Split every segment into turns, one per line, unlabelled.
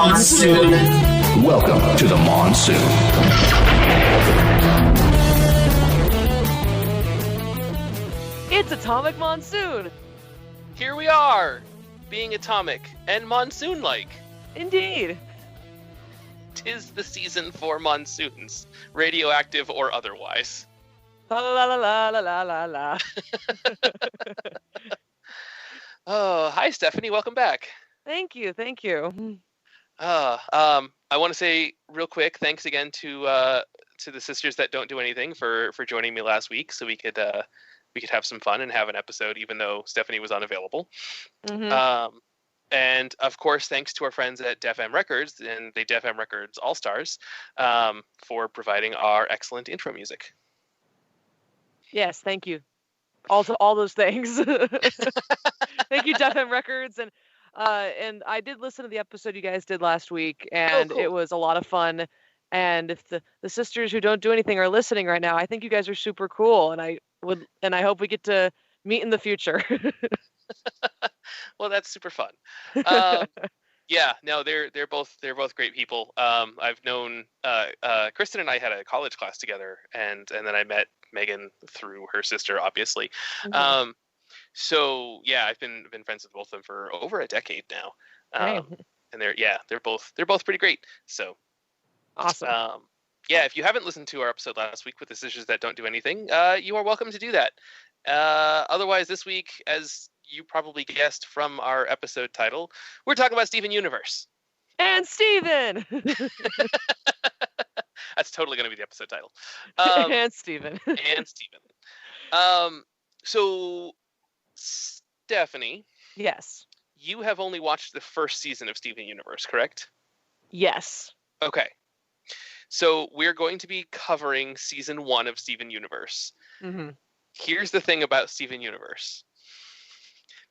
Monsoon.
Welcome to the Monsoon.
It's Atomic Monsoon!
Here we are, being atomic and monsoon-like.
Indeed.
'Tis the season for monsoons, radioactive or otherwise.
La la la la la la la la.
Oh, hi Stephanie, welcome back.
Thank you.
I want to say real quick, thanks again to the sisters that don't do anything for joining me last week, so we could have some fun and have an episode, even though Stephanie was unavailable.
Mm-hmm.
And of course, thanks to our friends at Def M Records and the Def M Records All Stars for providing our excellent intro music.
Yes, thank you. Also, all those things. Thank you, Def M Records, and I did listen to the episode you guys did last week, and
cool.
It was a lot of fun. And if the sisters who don't do anything are listening right now, I think you guys are super cool, and I hope we get to meet in the future.
Well, that's super fun. Yeah, no, they're both great people. I've known Kristen and I had a college class together, and then I met Megan through her sister, obviously.
Mm-hmm.
So yeah, I've been friends with both of them for over a decade now. And they're both pretty great. So
Awesome.
yeah, if you haven't listened to our episode last week with the sisters that don't do anything, you are welcome to do that. Otherwise, this week, as you probably guessed from our episode title, we're talking about Steven Universe.
And Steven!
That's totally going to be the episode title.
And Steven.
And Steven. So, Stephanie.
Yes.
You have only watched the first season of Steven Universe, correct?
Yes.
Okay. So, we're going to be covering season 1 of Steven Universe.
Mm-hmm.
Here's the thing about Steven Universe.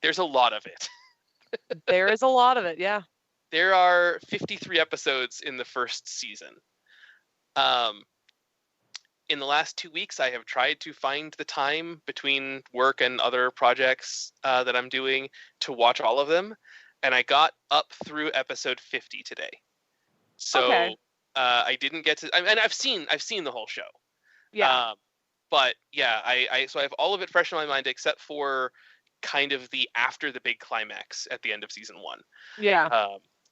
There's a lot of it.
There is a lot of it, yeah.
There are 53 episodes in the first season. In the last 2 weeks, I have tried to find the time between work and other projects that I'm doing to watch all of them, and I got up through episode 50 today. So
okay.
I didn't get to, and I've seen the whole show.
Yeah.
But yeah, I have all of it fresh in my mind except for kind of the after the big climax at the end of season 1.
Yeah.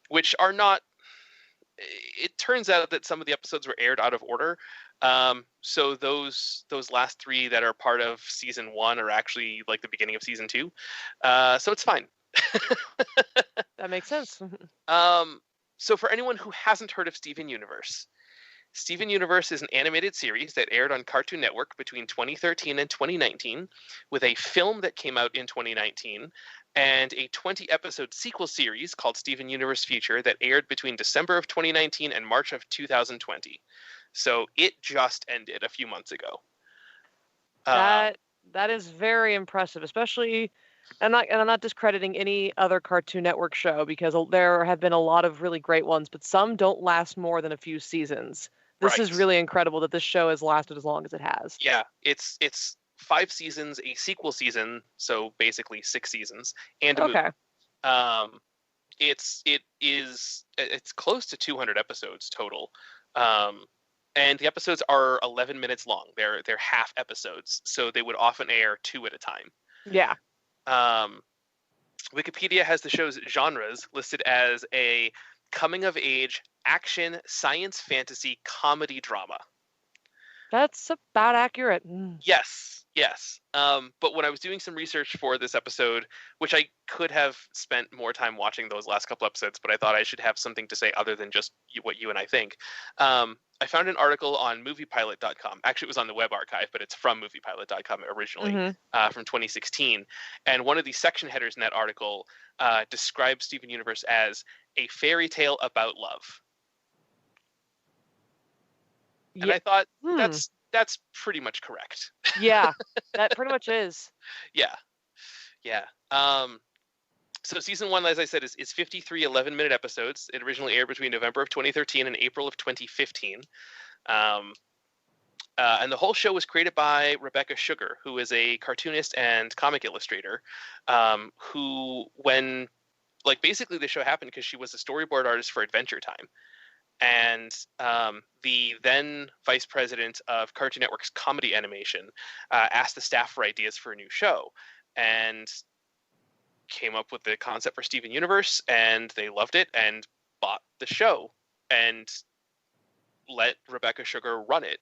Which are not. It turns out that some of the episodes were aired out of order. So those last 3 that are part of season 1 are actually like the beginning of season 2. So it's fine.
That makes sense.
So for anyone who hasn't heard of Steven Universe is an animated series that aired on Cartoon Network between 2013 and 2019, with a film that came out in 2019, and a 20-episode sequel series called Steven Universe Future that aired between December of 2019 and March of 2020. So it just ended a few months ago.
That is very impressive, especially, and I'm not discrediting any other Cartoon Network show, because there have been a lot of really great ones, but some don't last more than a few seasons. This is really incredible that this show has lasted as long as it has. Yeah,
it's 5 seasons, a sequel season, so basically 6 seasons, and a movie. It's close to 200 episodes total, and the episodes are 11 minutes long. They're half episodes, so they would often air 2 at a time.
Yeah.
Wikipedia has the show's genres listed as a coming-of-age action, science, fantasy, comedy, drama.
That's about accurate.
Yes. But when I was doing some research for this episode, which I could have spent more time watching those last couple episodes, but I thought I should have something to say other than just what you and I think. I found an article on moviepilot.com. Actually, it was on the web archive, but it's from moviepilot.com originally, from 2016. And one of the section headers in that article describes Steven Universe as a fairy tale about love. And I thought, that's pretty much correct.
Yeah, that pretty much is.
Yeah. So season 1, as I said, is 53 11-minute episodes. It originally aired between November of 2013 and April of 2015. And the whole show was created by Rebecca Sugar, who is a cartoonist and comic illustrator, who, when like basically the show happened because she was a storyboard artist for Adventure Time. And the then vice president of Cartoon Network's comedy animation asked the staff for ideas for a new show, and came up with the concept for Steven Universe, and they loved it and bought the show and let Rebecca Sugar run it,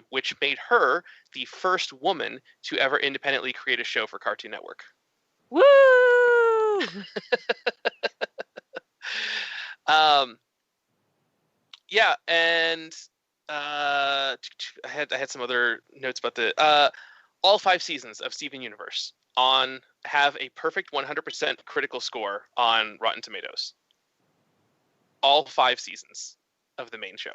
which made her the first woman to ever independently create a show for Cartoon Network.
Woo!
Yeah, and I had some other notes about the all 5 seasons of Steven Universe have a perfect 100% critical score on Rotten Tomatoes. All 5 seasons of the main show.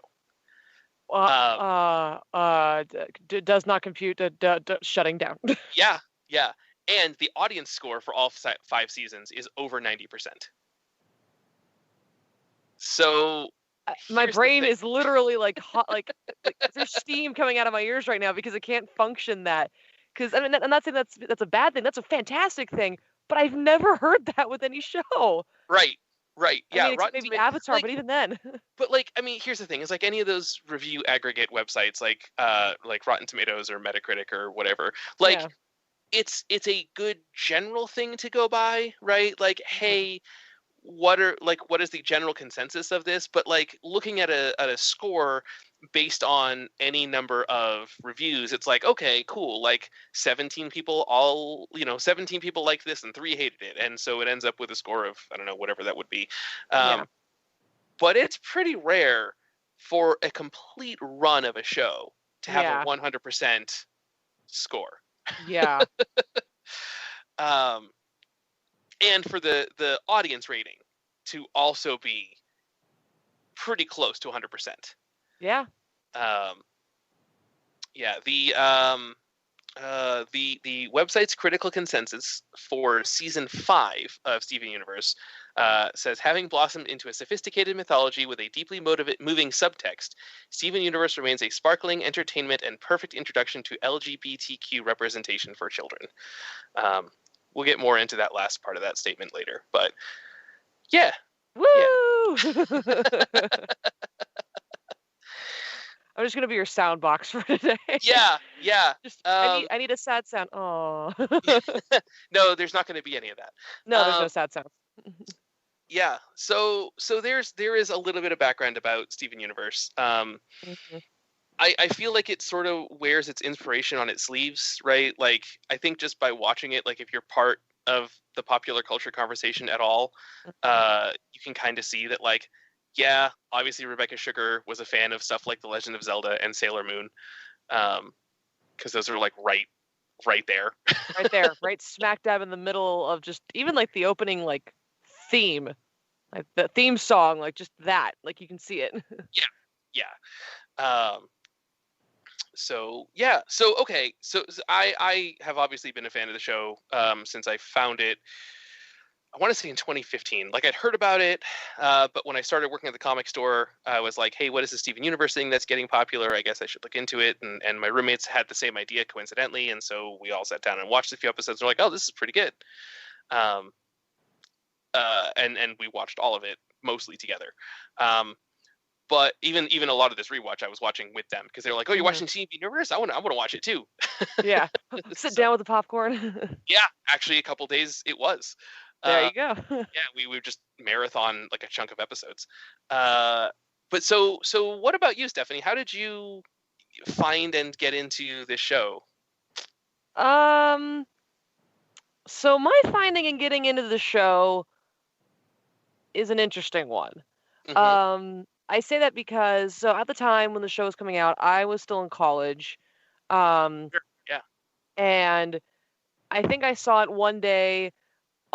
Does not compute. Shutting down.
Yeah, and the audience score for all 5 seasons is over 90%. So
my brain is literally like hot, like there's steam coming out of my ears right now because it can't function that. Because I mean, I'm not saying that's a bad thing. That's a fantastic thing. But I've never heard that with any show.
Right. Yeah,
I mean, maybe Avatar, but even then.
But like, I mean, here's the thing: is like any of those review aggregate websites, like Rotten Tomatoes or Metacritic or whatever, like it's a good general thing to go by, right? Like, hey, what is the general consensus of this? But like looking at a score based on any number of reviews, it's like, okay, cool, like 17 people like this and 3 hated it, and so it ends up with a score of, I don't know, whatever that would be. But it's pretty rare for a complete run of a show to have a 100% score.
Yeah.
And for the audience rating to also be pretty close to 100%.
Yeah.
The website's critical consensus for season 5 of Steven Universe says, having blossomed into a sophisticated mythology with a deeply moving subtext, Steven Universe remains a sparkling entertainment and perfect introduction to LGBTQ representation for children. We'll get more into that last part of that statement later, but yeah.
Woo! Yeah. I'm just gonna be your sound box for today.
Yeah.
Just I need a sad sound. Oh.
No, there's not going to be any of that.
No, there's no sad sounds.
Yeah. So there is a little bit of background about Steven Universe. I feel like it sort of wears its inspiration on its sleeves, right? Like, I think just by watching it, like if you're part of the popular culture conversation at all, you can kind of see that, like, yeah, obviously Rebecca Sugar was a fan of stuff like The Legend of Zelda and Sailor Moon, because those are like right there.
Right there, right smack dab in the middle of just even like the opening like theme, like the theme song, like just that, like you can see it.
Yeah. So okay. So I have obviously been a fan of the show since I found it. I want to say in 2015. Like, I'd heard about it, but when I started working at the comic store, I was like, hey, what is the Steven Universe thing that's getting popular? I guess I should look into it. And my roommates had the same idea, coincidentally, and so we all sat down and watched a few episodes. We're like, oh, this is pretty good. And we watched all of it mostly together. But even a lot of this rewatch, I was watching with them because they're like, "Oh, you're watching Steven Universe? I want to watch it too."
Yeah, sit down with the popcorn.
Yeah, actually, a couple days it was.
There you go.
Yeah, we would just marathon like a chunk of episodes. But so what about you, Stephanie? How did you find and get into this show?
So my finding and getting into the show is an interesting one. Mm-hmm. I say that because so at the time when the show was coming out, I was still in college.
Sure. Yeah.
And I think I saw it one day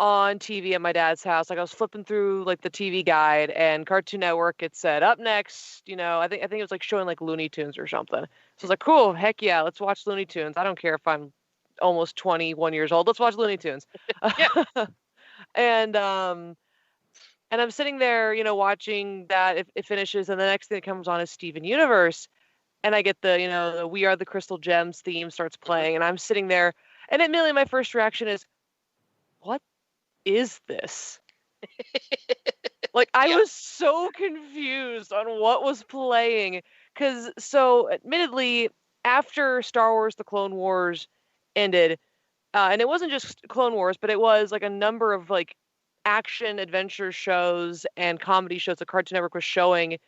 on TV at my dad's house. Like I was flipping through like the TV guide and Cartoon Network, it said up next, I think it was like showing like Looney Tunes or something. So I was like, cool, heck yeah, let's watch Looney Tunes. I don't care if I'm almost 21 years old. Let's watch Looney Tunes. And I'm sitting there, watching that. It finishes, and the next thing that comes on is Steven Universe, and I get the We Are the Crystal Gems theme starts playing, and I'm sitting there, and immediately my first reaction is, what is this? Like, I
Yeah.
was so confused on what was playing. Because, so, admittedly, after Star Wars The Clone Wars ended, and it wasn't just Clone Wars, but it was like a number of like action adventure shows and comedy shows that Cartoon Network was showing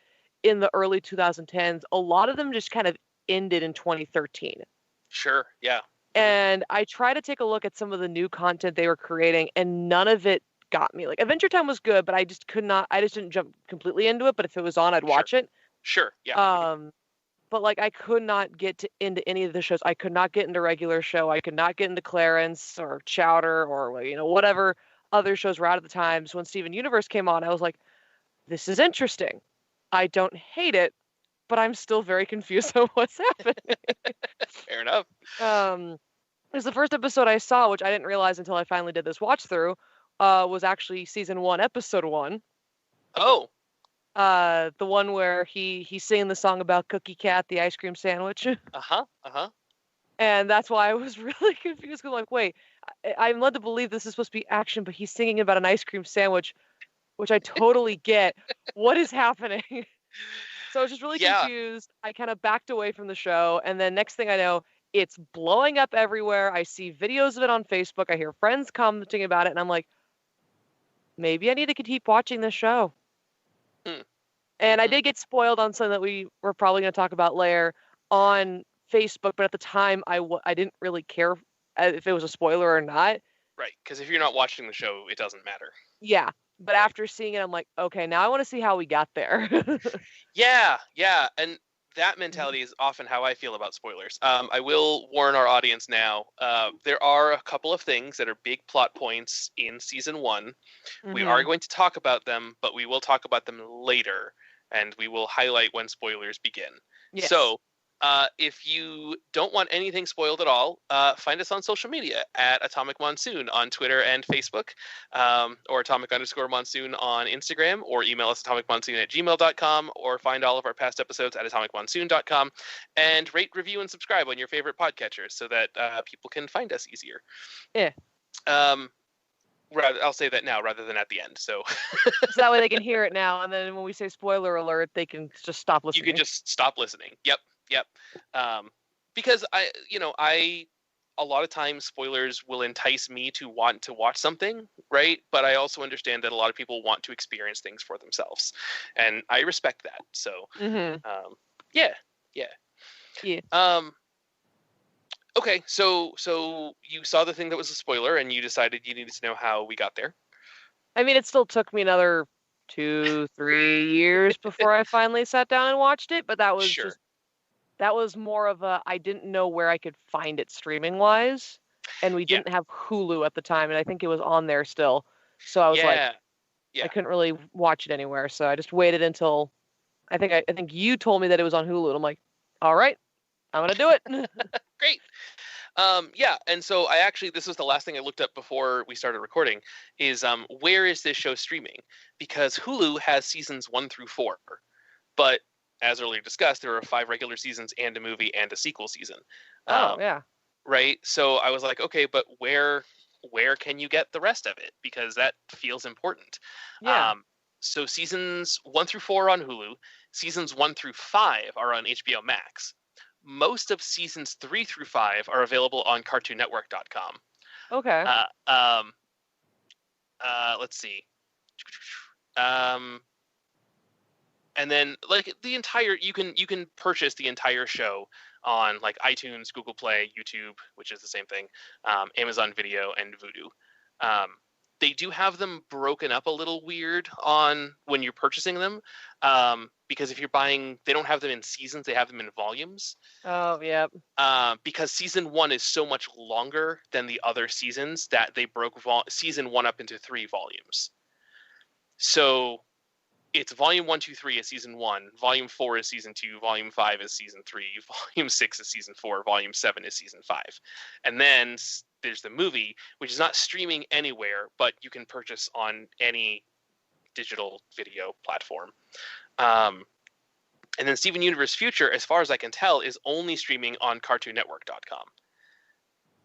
in the early 2010s. A lot of them just kind of ended in 2013.
Sure. Yeah.
And I try to take a look at some of the new content they were creating, and none of it got me. Like, Adventure Time was good, but I just didn't jump completely into it, but if it was on, I'd watch it.
Sure. Yeah.
But like, I could not get into any of the shows. I could not get into Regular Show. I could not get into Clarence or Chowder or, you know, whatever other shows were out at the time. So when Steven Universe came on, I was like, this is interesting. I don't hate it, but I'm still very confused on what's happening.
Fair enough.
It was the first episode I saw, which I didn't realize until I finally did this watch through, was actually season 1, episode 1.
Oh.
The one where he's singing the song about Cookie Cat, the ice cream sandwich. And that's why I was really confused. 'Cause I'm like, wait, I'm led to believe this is supposed to be action, but he's singing about an ice cream sandwich, which I totally get. What is happening? So I was just really confused. I kind of backed away from the show, and then next thing I know, it's blowing up everywhere. I see videos of it on Facebook. I hear friends commenting about it, and I'm like, maybe I need to keep watching this show. And I did get spoiled on something that we were probably going to talk about later on Facebook, but at the time I didn't really care if it was a spoiler or not.
Right, because if you're not watching the show, it doesn't matter.
Yeah, but after seeing it, I'm like, okay, now I want to see how we got there.
Yeah, and that mentality is often how I feel about spoilers. I will warn our audience now. There are a couple of things that are big plot points in season 1. We are going to talk about them, but we will talk about them later, and we will highlight when spoilers begin. Yes. So, if you don't want anything spoiled at all, find us on social media at Atomic Monsoon on Twitter and Facebook, or Atomic_Monsoon on Instagram, or email us atomicmonsoon@gmail.com, or find all of our past episodes at atomicmonsoon.com, and rate, review, and subscribe on your favorite podcatchers so that people can find us easier.
Yeah.
I'll say that now rather than at the end. So
that way they can hear it now, and then when we say spoiler alert, they can just stop listening.
You can just stop listening. Yep. Because a lot of times spoilers will entice me to want to watch something, right? But I also understand that a lot of people want to experience things for themselves, and I respect that. So, yeah. Okay, so you saw the thing that was a spoiler, and you decided you needed to know how we got there.
I mean, it still took me another 2-3 years before I finally sat down and watched it, but that was that was more of a, I didn't know where I could find it streaming wise, and we didn't have Hulu at the time, and I think it was on there still. So I was I couldn't really watch it anywhere, so I just waited until I think you told me that it was on Hulu, and I'm like, all right, I'm gonna do it.
Great. And so this was the last thing I looked up before we started recording, is where is this show streaming? Because Hulu has seasons 1 through 4, but as earlier discussed, there are 5 regular seasons and a movie and a sequel season. Right. So I was like, okay, but where can you get the rest of it? Because that feels important.
Yeah.
So seasons 1 through 4 are on Hulu. Seasons 1 through 5 are on HBO Max. Most of seasons 3 through 5 are available on CartoonNetwork.com.
Okay.
Let's see. And then like the entire, you can purchase the entire show on like iTunes, Google Play, YouTube, which is the same thing, Amazon Video, and Vudu. They do have them broken up a little weird on when you're purchasing them, because if you're buying, they don't have them in seasons, they have them in volumes.
Oh, yeah.
Because season 1 is so much longer than the other seasons that they broke season 1 up into 3 volumes. So it's volume 1, 2, 3 is season 1, volume 4 is season 2, volume 5 is season 3, volume 6 is season 4, volume 7 is season 5. And then there's the movie, which is not streaming anywhere, but you can purchase on any digital video platform. And then Steven Universe Future, as far as I can tell, is only streaming on CartoonNetwork.com.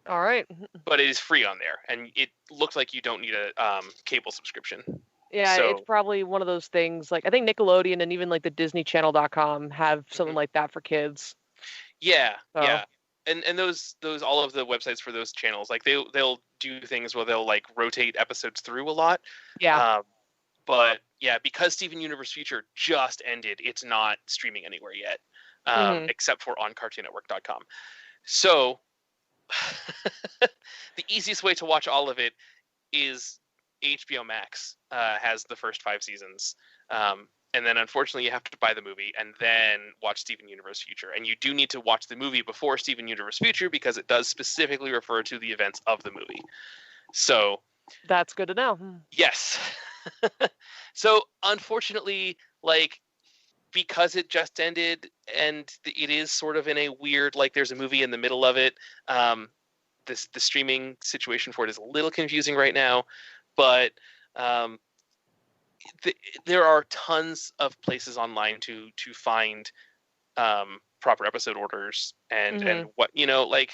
All right.
But it is free on there, and it looks like you don't need a cable subscription.
Yeah,
So
it's probably one of those things. Like I think Nickelodeon and even like the DisneyChannel.com have something like that for kids.
yeah,
So.
yeah. And those all of the websites for those channels, like they'll do things where they'll like rotate episodes through a lot.
Yeah.
But yeah, because Steven Universe Future just ended, it's not streaming anywhere yet, except for on CartoonNetwork.com. So the easiest way to watch all of it is HBO Max has the first 5 seasons. And then unfortunately you have to buy the movie and then watch Steven Universe Future. And you do need to watch the movie before Steven Universe Future because it does specifically refer to the events of the movie. So
that's good to know.
Yes. So unfortunately, like, because it just ended and it is sort of in a weird, like, there's a movie in the middle of it. The streaming situation for it is a little confusing right now, but there are tons of places online to find proper episode orders and what, like,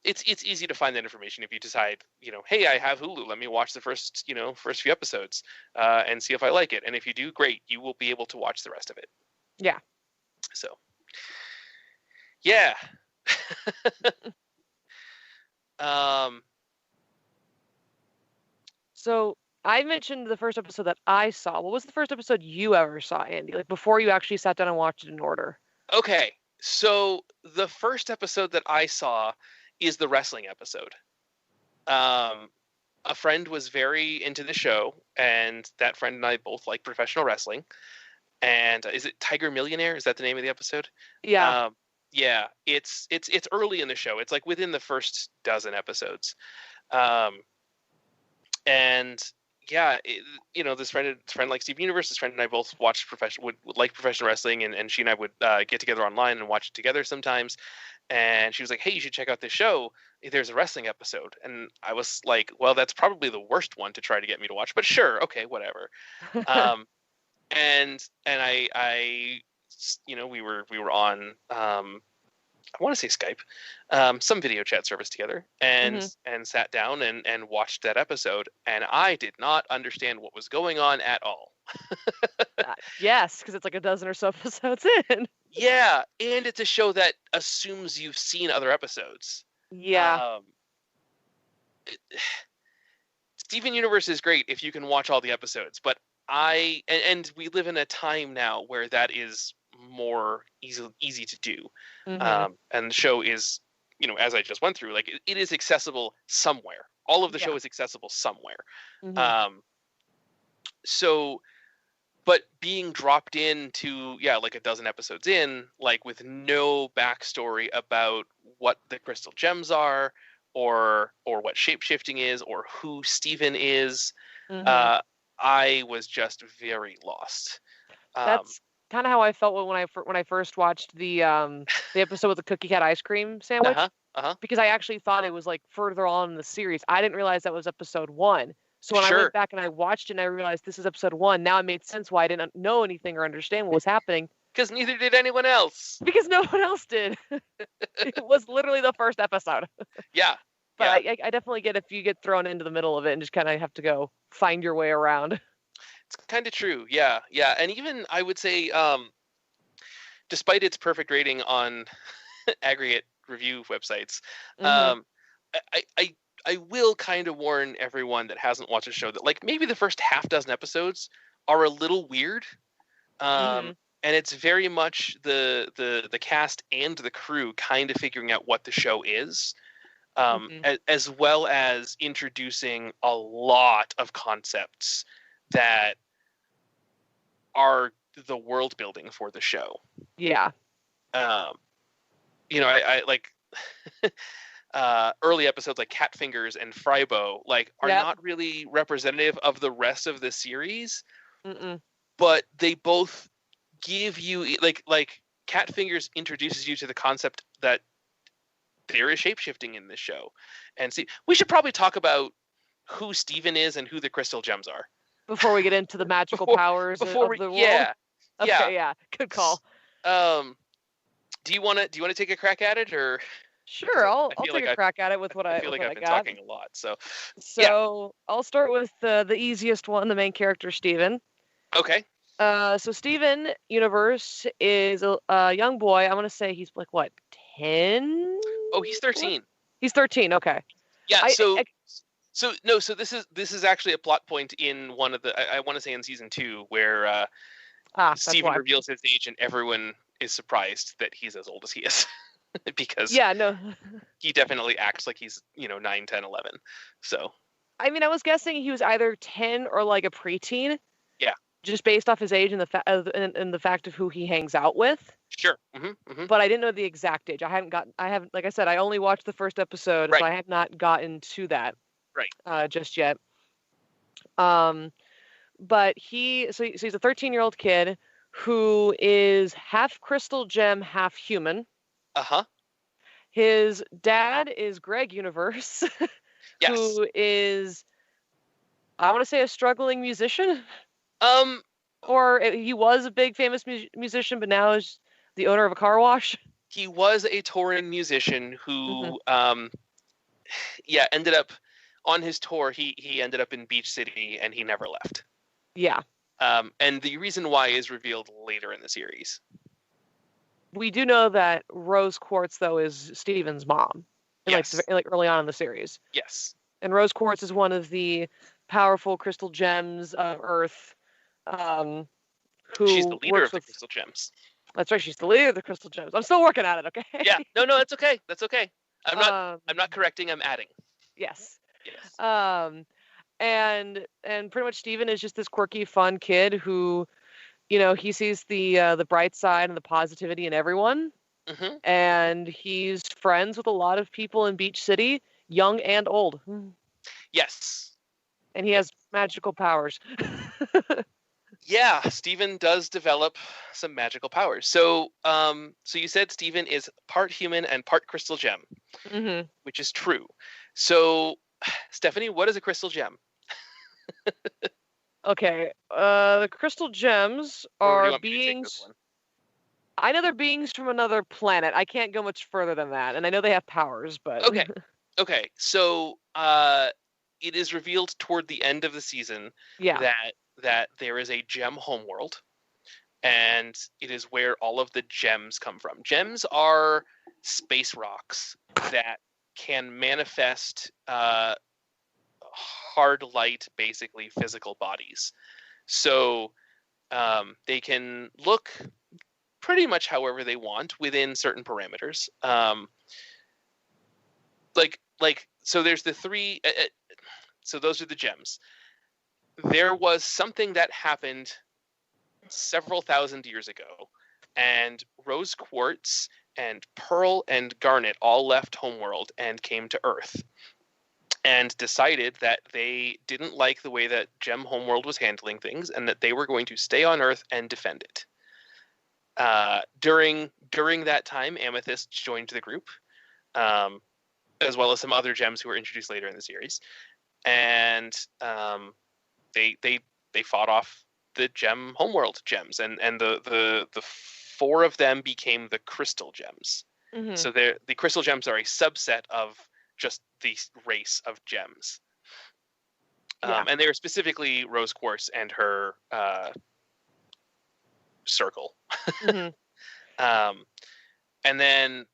it's easy to find that information if you decide, hey, I have Hulu, let me watch the first few episodes and see if I like it. And if you do, great, you will be able to watch the rest of it.
Yeah.
So, yeah.
So I mentioned the first episode that I saw. What was the first episode you ever saw, Andy? Like before you actually sat down and watched it in order?
Okay. So the first episode that I saw is the wrestling episode. A friend was very into the show, and that friend and I both like professional wrestling. And is it Tiger Millionaire? Is that the name of the episode?
Yeah.
Yeah. It's early in the show. It's like within the first dozen episodes. And yeah, this friend like Steve Universe, this friend and I both watched would like professional wrestling, and she and I would get together online and watch it together sometimes. And she was like, hey, you should check out this show. There's a wrestling episode. And I was like, well, that's probably the worst one to try to get me to watch, but sure. Okay, whatever. And I we were on, I want to say Skype, some video chat service together, and sat down and watched that episode. And I did not understand what was going on at all.
Yes, because it's like a dozen or so episodes in.
Yeah, and it's a show that assumes you've seen other episodes.
Yeah.
Steven Universe is great if you can watch all the episodes, but and we live in a time now where that is more easy to do. And the show is, as I just went through, like it is accessible somewhere. All of the show is accessible somewhere. So, but being dropped into, like a dozen episodes in, like with no backstory about what the crystal gems are, or what shapeshifting is, or who Steven is, I was just very lost.
That's kind of how I felt when I first watched the episode with the cookie cat ice cream sandwich. Because I actually thought it was like further on in the series. I didn't realize that was episode 1. So when I went back and I watched it and I realized this is episode 1, now it made sense why I didn't know anything or understand what was happening.
Because neither did anyone else.
Because no one else did. It was literally the first episode.
Yeah.
But I definitely get if you get thrown into the middle of it and just kind of have to go find your way around.
It's kind of true. Yeah. Yeah. And even I would say, despite its perfect rating on aggregate review websites, I will kind of warn everyone that hasn't watched a show that, like, maybe the first half dozen episodes are a little weird. And it's very much the cast and the crew kind of figuring out what the show is, as well as introducing a lot of concepts that are the world building for the show.
Yeah.
I like early episodes like Cat Fingers and Frybo are not really representative of the rest of the series, but they both give you like Cat Fingers introduces you to the concept that there is shapeshifting in this show. And see, we should probably talk about who Steven is and who the crystal gems are
before we get into the magical powers of the world. Okay, yeah, good call.
Do you want to take a crack at it, or?
Sure, I'll
feel
take
like
a crack at it with what
I
I
feel
with
like
what
I've
I
been
got.
talking a lot. So
So I'll start with the easiest one, the main character, Steven.
okay.
So Steven Universe is a young boy. I'm gonna say he's like what, 10?
Oh, he's 13.
He's 13. Okay.
Yeah. So
I
this is actually a plot point in one of the I want to say in season 2 where
that's
Steven
why.
reveals his age and everyone is surprised that he's as old as he is. Because
Yeah, no.
he definitely acts like he's 9, 10, 11. So
I mean, I was guessing he was either 10 or like a preteen.
Yeah.
Just based off his age and the fact of who he hangs out with.
Sure.
But I didn't know the exact age. I haven't, like I said, I only watched the first episode,
Right.
so I have not gotten to that.
Right.
Just yet. But he's a 13-year-old kid who is half crystal gem, half human.
Uh-huh.
His dad is Greg Universe,
Yes.
who is, I want to say, a struggling musician. Or he was a big famous musician, but now is the owner of a car wash.
He was a touring musician who ended up on his tour. He ended up in Beach City and he never left.
Yeah.
And the reason why is revealed later in the series.
We do know that Rose Quartz, though, is Steven's mom.
Yes.
Like early on in the series.
Yes.
And Rose Quartz is one of the powerful crystal gems of Earth. Who
she's the leader of the
with...
crystal gems.
That's right. She's the leader of the crystal gems. I'm still working at it. Okay.
Yeah. No, that's okay. That's okay. I'm not correcting. I'm adding.
Yes.
Yes.
And pretty much Steven is just this quirky, fun kid who, he sees the bright side and the positivity in everyone.
Mm-hmm.
And he's friends with a lot of people in Beach City, young and old.
Yes.
And he has magical powers.
Yeah, Steven does develop some magical powers. So you said Steven is part human and part crystal gem, which is true. So, Stephanie, what is a crystal gem?
Okay, the crystal gems are beings. I know they're beings from another planet. I can't go much further than that, and I know they have powers, but
okay. So, it is revealed toward the end of the season that there is a gem homeworld, and it is where all of the gems come from. Gems are space rocks that can manifest hard light, basically physical bodies. So they can look pretty much however they want within certain parameters. So there's the three. So those are the gems. There was something that happened several thousand years ago, and Rose Quartz and Pearl and Garnet all left Homeworld and came to Earth and decided that they didn't like the way that Gem Homeworld was handling things and that they were going to stay on Earth and defend it. During that time, Amethyst joined the group, as well as some other gems who were introduced later in the series. And they fought off the Gem Homeworld gems, and the four of them became the Crystal Gems. Mm-hmm. So the Crystal Gems are a subset of just the race of gems. And they were specifically Rose Quartz and her circle. Mm-hmm. And then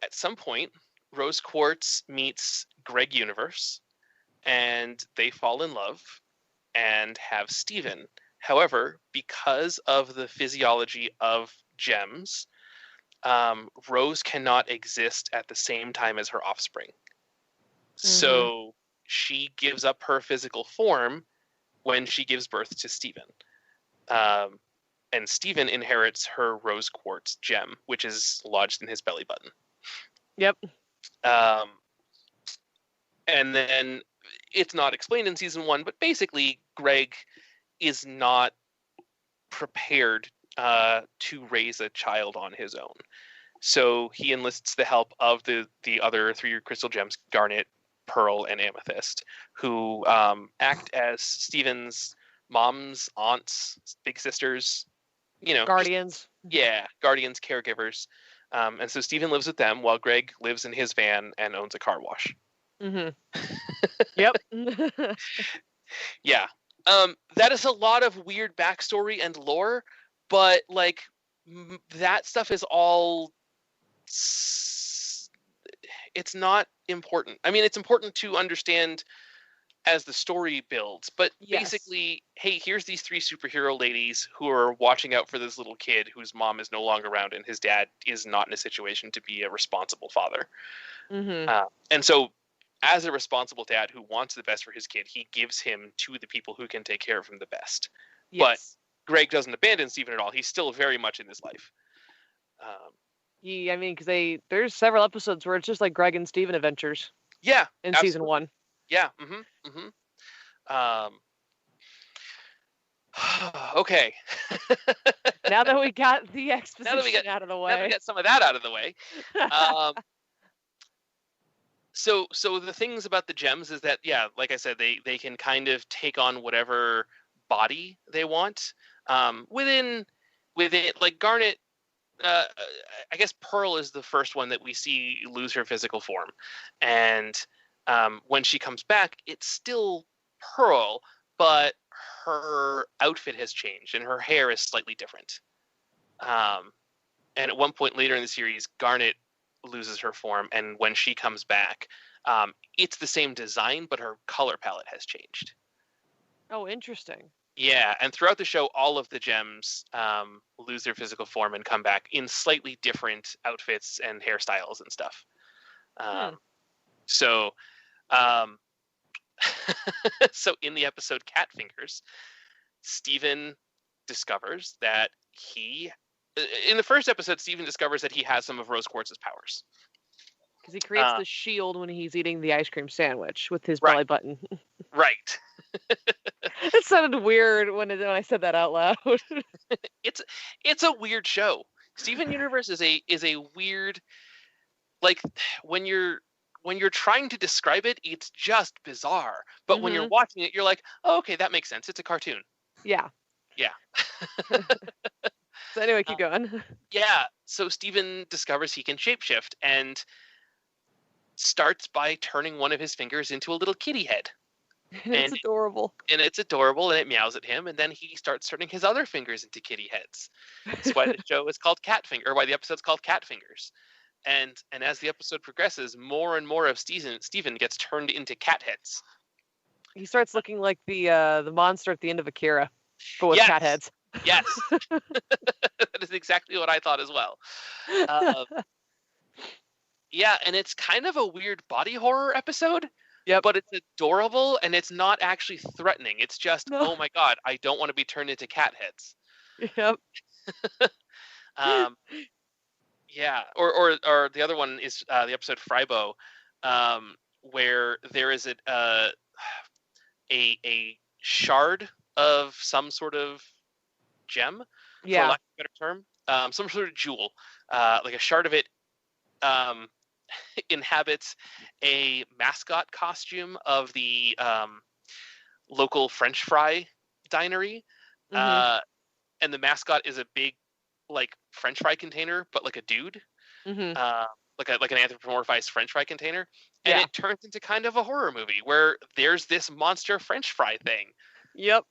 at some point, Rose Quartz meets Greg Universe, and they fall in love and have Steven. However, because of the physiology of gems, Rose cannot exist at the same time as her offspring. Mm-hmm. So she gives up her physical form when she gives birth to Steven. And Steven inherits her Rose Quartz gem, which is lodged in his belly button.
Yep.
And then it's not explained in season 1, but basically Greg is not prepared to raise a child on his own. So he enlists the help of the other 3 crystal gems, Garnet, Pearl, and Amethyst, who act as Steven's moms, aunts, big sisters,
guardians.
Guardians, caregivers. And so Steven lives with them while Greg lives in his van and owns a car wash.
Yep.
Yeah. That is a lot of weird backstory and lore, but like that stuff is all. It's not important. I mean, it's important to understand as the story builds, but basically, hey, here's these 3 superhero ladies who are watching out for this little kid whose mom is no longer around and his dad is not in a situation to be a responsible father. And so as a responsible dad who wants the best for his kid, he gives him to the people who can take care of him the best. But Greg doesn't abandon Steven at all. He's still very much in his life.
I mean, because there's several episodes where it's just like Greg and Steven adventures.
Yeah.
In season 1.
Yeah. Okay.
Now that we got the exposition out of the way.
Now that we got some of that out of the way. So the things about the gems is that, like I said, they can kind of take on whatever body they want. Within like Garnet, I guess Pearl is the first one that we see lose her physical form. And when she comes back, it's still Pearl, but her outfit has changed and her hair is slightly different. And at one point later in the series, Garnet loses her form, and when she comes back, it's the same design, but her color palette has changed.
Oh, interesting.
Yeah, and throughout the show, all of the gems lose their physical form and come back in slightly different outfits and hairstyles and stuff. So in the episode Cat Fingers, Steven discovers that in the first episode, Steven discovers that he has some of Rose Quartz's powers.
Because he creates the shield when he's eating the ice cream sandwich with his belly button.
Right.
It sounded weird when I said that out loud.
It's a weird show. Steven Universe is a weird, like when you're trying to describe it, it's just bizarre. But when you're watching it, you're like, oh, okay, that makes sense. It's a cartoon.
Yeah.
Yeah.
So anyway, keep going.
Yeah. So Steven discovers he can shapeshift and starts by turning one of his fingers into a little kitty head.
It's adorable.
And it's adorable, and it meows at him, and then he starts turning his other fingers into kitty heads. That's why the show is called Cat Finger, or why the episode's called Cat Fingers. And as the episode progresses, more and more of Steven gets turned into cat heads.
He starts looking like the monster at the end of Akira, but with cat heads.
Yes. That is exactly what I thought as well. Yeah, and it's kind of a weird body horror episode.
Yep.
But it's adorable, and it's not actually threatening. It's just, oh my god, I don't want to be turned into cat heads.
Yep.
Yeah. Or the other one is the episode Frybo, where there is a shard of some sort of gem, for lack of a better term, some sort of jewel, like a shard of it inhabits a mascot costume of the local French fry dinery, and the mascot is a big like French fry container, but like a dude, like an anthropomorphized French fry container, and it turns into kind of a horror movie where there's this monster French fry thing.
Yep.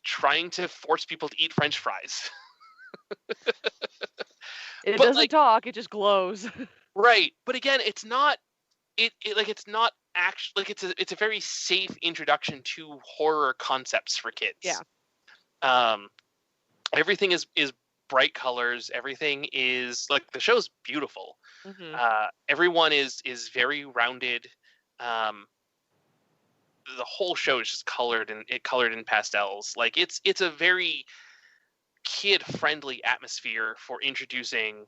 Trying to force people to eat French fries.
It doesn't talk; it just glows.
Right, but again, it's not. It's not actually like it's a very safe introduction to horror concepts for kids.
Yeah.
Everything is bright colors. Everything is like the show's beautiful. Everyone is very rounded. The whole show is just colored in pastels. Like it's a very kid friendly atmosphere for introducing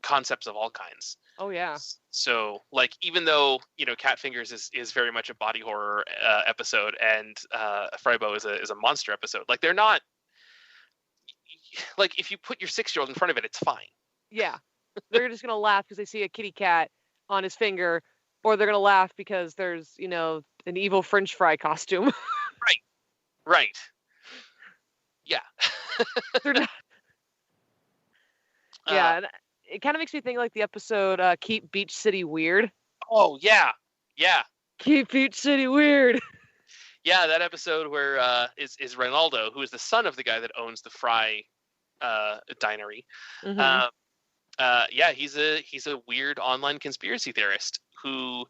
concepts of all kinds.
Oh yeah.
So like even though Cat Fingers is very much a body horror episode, and Frybo is a monster episode, like they're not like if you put your 6-year-old in front of it, it's fine.
Yeah. They're just gonna laugh because they see a kitty cat on his finger, or they're gonna laugh because there's an evil French fry costume.
Right. Yeah.
They're not. Yeah, and it kind of makes me think like the episode "Keep Beach City Weird."
Oh yeah, yeah.
Keep Beach City weird.
Yeah, that episode where is Ronaldo, who is the son of the guy that owns the Fry dinery.
Mm-hmm.
Yeah, he's a weird online conspiracy theorist who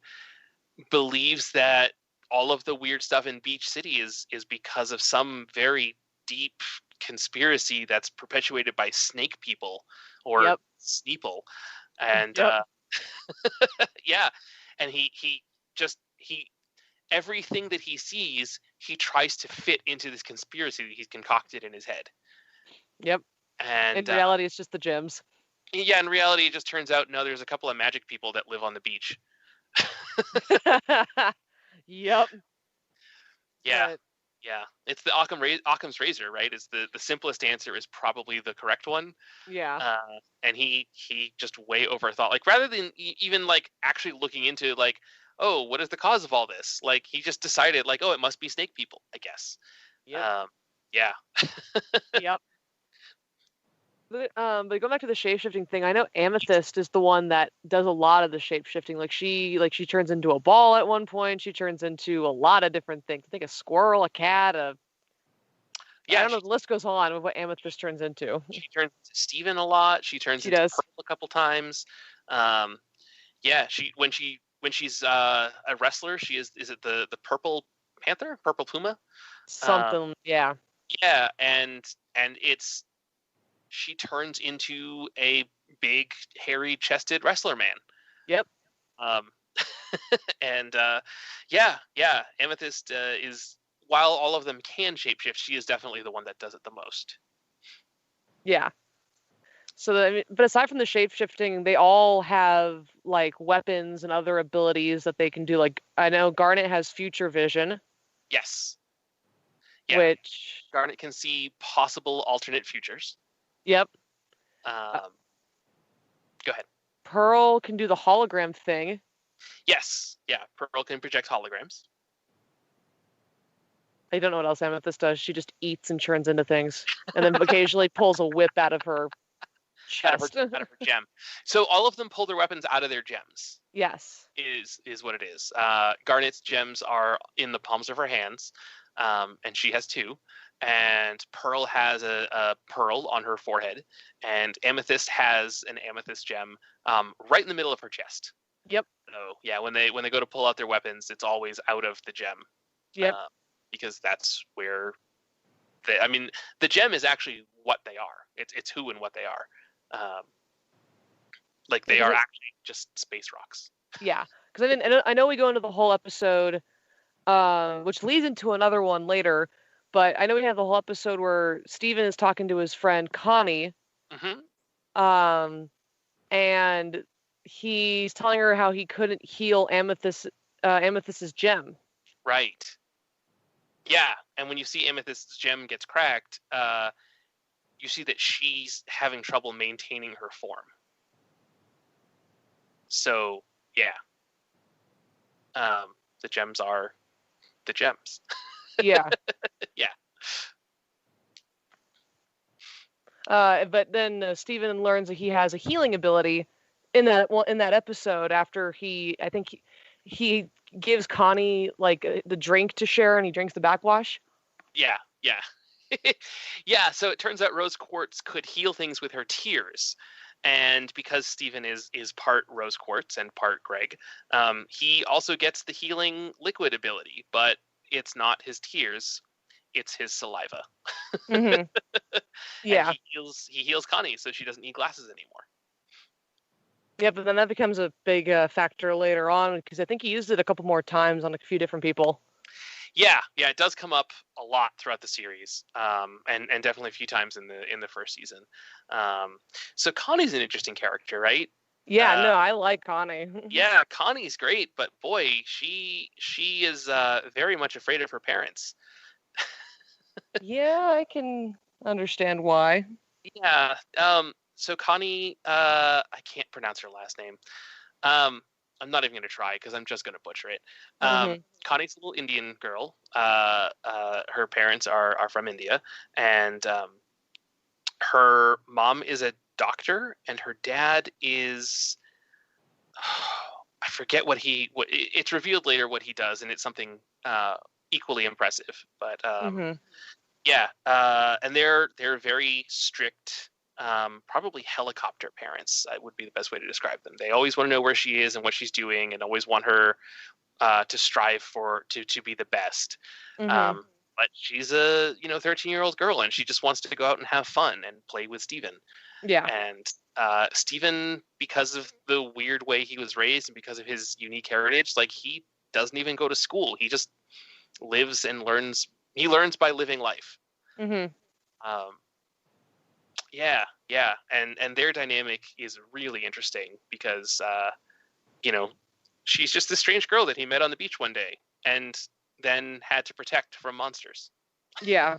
believes that all of the weird stuff in Beach City is because of some very deep conspiracy that's perpetuated by snake people or Sneeple. And yeah, and he everything that he sees, he tries to fit into this conspiracy that he's concocted in his head.
Yep.
And
in reality, it's just the gyms.
Yeah, in reality, it just turns out, no, there's a couple of magic people that live on the beach.
Yep.
Yeah. But... yeah. It's the Occam's razor, right? It's the simplest answer is probably the correct one.
Yeah.
And he just way overthought. Like, rather than even like actually looking into like, oh, what is the cause of all this? Like, he just decided like, oh, it must be snake people, I guess.
Yep.
Yeah.
Yep. But going back to the shape-shifting thing, I know Amethyst is the one that does a lot of the shape-shifting. Like she turns into a ball at one point. She turns into a lot of different things. I think a squirrel, a cat, I don't know. The list goes on with what Amethyst turns into.
She turns into Steven a lot. She turns into Pearl a couple times. Yeah, when she's a wrestler, she is it the Purple Panther, Purple Puma?
Something, yeah.
Yeah, and it's she turns into a big, hairy-chested wrestler man.
Yep.
And yeah, Amethyst is, while all of them can shapeshift, she is definitely the one that does it the most.
Yeah. So, but aside from the shapeshifting, they all have like weapons and other abilities that they can do. Like, I know Garnet has future vision.
Yes. Yeah.
Which
Garnet can see possible alternate futures.
Yep.
Go ahead.
Pearl can do the hologram thing.
Yes. Yeah. Pearl can project holograms.
I don't know what else Amethyst does. She just eats and turns into things, and then occasionally pulls a whip out of her chest.
out of her gem. So all of them pull their weapons out of their gems.
Yes.
Is what it is. Garnet's gems are in the palms of her hands, and she has two. And Pearl has a pearl on her forehead, and Amethyst has an amethyst gem right in the middle of her chest.
Yep.
So yeah, when they go to pull out their weapons, it's always out of the gem.
Yep.
Because that's where the gem is actually what they are. It's who and what they are. Like they are actually just space rocks.
Yeah, because I know we go into the whole episode, which leads into another one later. But I know we have the whole episode where Steven is talking to his friend Connie.
Mm-hmm.
And he's telling her how he couldn't heal Amethyst's gem.
Right. Yeah, and when you see Amethyst's gem gets cracked, you see that she's having trouble maintaining her form. So, yeah. The gems are the gems.
Yeah.
Yeah.
But then Steven learns that he has a healing ability in that episode after he gives Connie like the drink to share, and he drinks the backwash.
Yeah. Yeah, so it turns out Rose Quartz could heal things with her tears. And because Steven is part Rose Quartz and part Greg, he also gets the healing liquid ability, but it's not his tears, it's his saliva.
Mm-hmm. Yeah.
And he heals Connie so she doesn't need glasses anymore.
Yeah, but then that becomes a big factor later on, because I think he used it a couple more times on a few different people.
Yeah, it does come up a lot throughout the series, and definitely a few times in the first season. So Connie's an interesting character, right?
Yeah, no, I like Connie.
Yeah, Connie's great, but boy, she is very much afraid of her parents.
Yeah, I can understand why.
Yeah. So Connie, I can't pronounce her last name. I'm not even going to try because I'm just going to butcher it. Connie's a little Indian girl. Her parents are from India, and her mom is a doctor, and her dad is I forget it's revealed later what he does, and it's something equally impressive. But yeah, and they're very strict, probably helicopter parents. Would be the best way to describe them. They always want to know where she is and what she's doing, and always want her to strive to be the best. But she's a 13-year-old girl, and she just wants to go out and have fun and play with Steven.
Yeah.
And Steven, because of the weird way he was raised and because of his unique heritage, like, he doesn't even go to school. He just lives and learns. He learns by living life. Yeah. And their dynamic is really interesting because, she's just this strange girl that he met on the beach one day and then had to protect from monsters.
Yeah.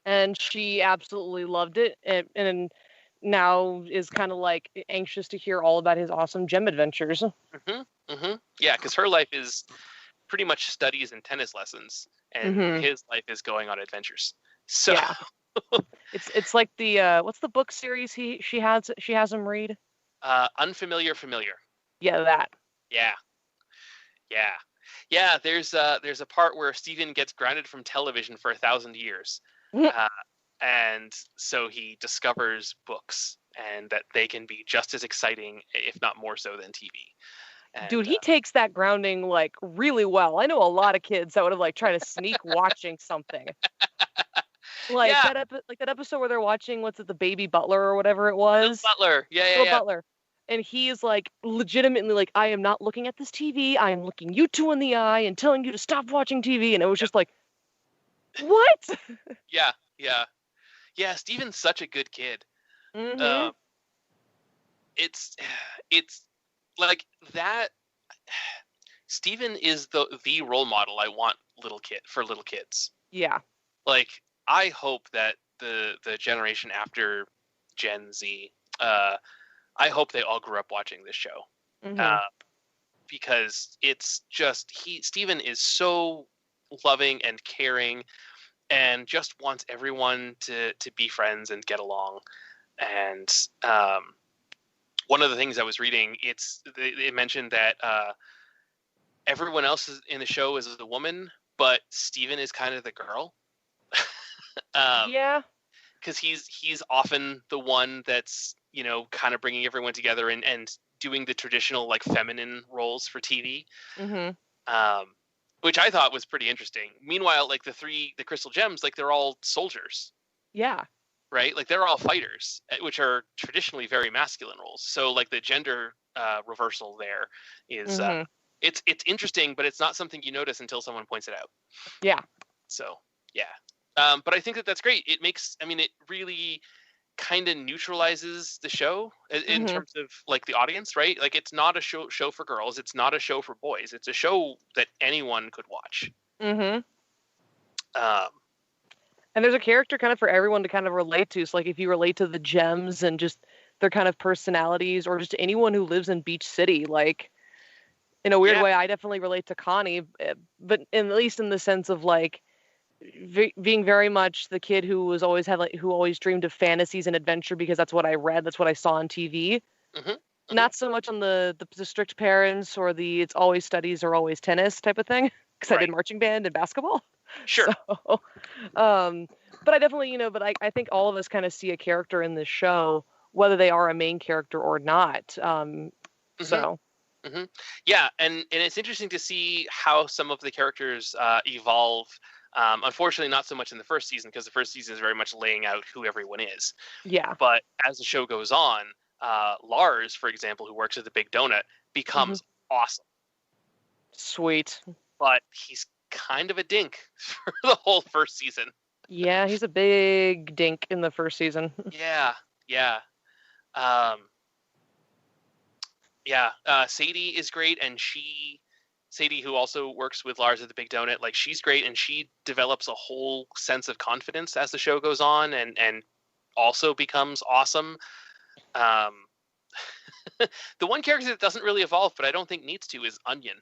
And she absolutely loved it, and now is kind of like anxious to hear all about his awesome gem adventures.
Yeah, because her life is pretty much studies and tennis lessons, and his life is going on adventures. So
yeah. it's like the what's the book series she has him read?
Unfamiliar Familiar.
Yeah, that.
Yeah. There's a part where Steven gets grounded from television for 1,000 years. And so he discovers books, and that they can be just as exciting, if not more so, than TV. And,
dude, he takes that grounding like really well. I know a lot of kids that would have like tried to sneak watching something. Like that episode where they're watching, what's it, the Baby Butler or whatever it was.
Butler, yeah.
Butler. And he is like legitimately like, I am not looking at this TV. I am looking you two in the eye and telling you to stop watching TV. And it was just like, what?
Yeah. Steven's such a good kid. It's like that. Steven is the role model I want for little kids.
Yeah.
Like, I hope that the generation after Gen Z, I hope they all grew up watching this show. Because it's just, Steven is so loving and caring and just wants everyone to be friends and get along. And one of the things I was reading, it mentioned that everyone else in the show is a woman, but Steven is kind of the girl.
Yeah.
Because he's often the one that's, kind of bringing everyone together and doing the traditional, like, feminine roles for TV. Which I thought was pretty interesting. Meanwhile, like, the Crystal Gems, like, they're all soldiers.
Yeah.
Right? Like, they're all fighters, which are traditionally very masculine roles. So, like, the gender reversal there is it's interesting, but it's not something you notice until someone points it out.
Yeah.
So, yeah. But I think that's great. It really kind of neutralizes the show in terms of, like, the audience, right? Like, it's not a show for girls. It's not a show for boys. It's a show that anyone could watch.
And there's a character kind of for everyone to kind of relate to. So, like, if you relate to the Gems and just their kind of personalities, or just anyone who lives in Beach City, like, in a weird way, I definitely relate to Connie, but at least in the sense of, like, being very much the kid who always dreamed of fantasies and adventure because that's what I read, that's what I saw on TV. Not so much on the strict parents or the it's always studies or always tennis type of thing, because I did marching band and basketball.
Sure.
So, but I definitely, but I think all of us kind of see a character in this show, whether they are a main character or not. So.
Yeah, and it's interesting to see how some of the characters evolve. Unfortunately, not so much in the first season, because the first season is very much laying out who everyone is.
Yeah.
But as the show goes on, Lars, for example, who works at the Big Donut, becomes awesome.
Sweet.
But he's kind of a dink for the whole first season.
Yeah, he's a big dink in the first season.
Yeah. Sadie is great, and Sadie, who also works with Lars at the Big Donut, like, she's great, and she develops a whole sense of confidence as the show goes on, and also becomes awesome. The one character that doesn't really evolve, but I don't think needs to, is Onion.